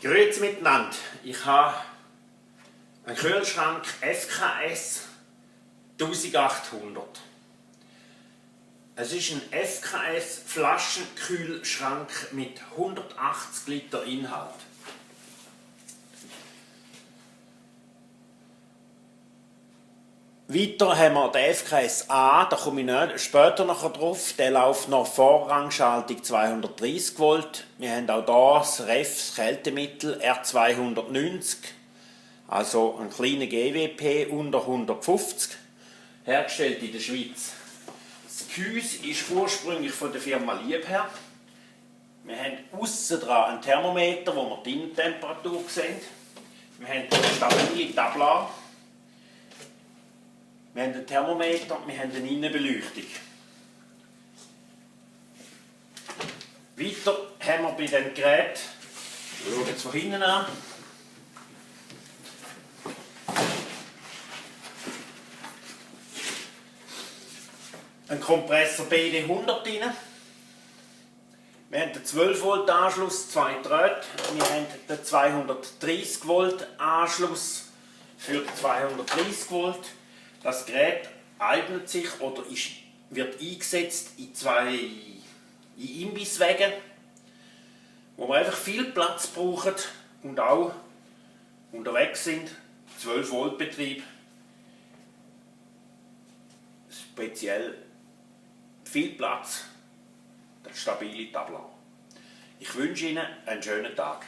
Grüezi miteinander. Ich habe einen Kühlschrank FKS 1800. Es ist ein FKS Flaschen-Kühlschrank mit 180 Liter Inhalt. Weiter haben wir den FKS A, da komme ich später nachher drauf. Der läuft nach Vorrangschaltung 230 Volt. Wir haben auch hier das REF, das Kältemittel R290, also ein kleiner GWP unter 150, hergestellt in der Schweiz. Das Gehäuse ist ursprünglich von der Firma Liebherr. Wir haben aussen dran einen Thermometer, wo wir die Innentemperatur sehen. Wir haben eine stabile Tablare. Wir haben ein Thermometer, wir haben eine Innenbeleuchtung. Weiter haben wir bei diesem Gerät, wir schauen jetzt von hinten an, einen Kompressor BD100 drin. Wir haben den 12 Volt Anschluss, 2 Drähte. Wir haben den 230 Volt Anschluss für 230 Volt. Das Gerät eignet sich oder wird eingesetzt in Imbisswagen, wo wir einfach viel Platz brauchen und auch unterwegs sind. 12 Volt Betrieb. Speziell viel Platz, das stabile Tablare. Ich wünsche Ihnen einen schönen Tag.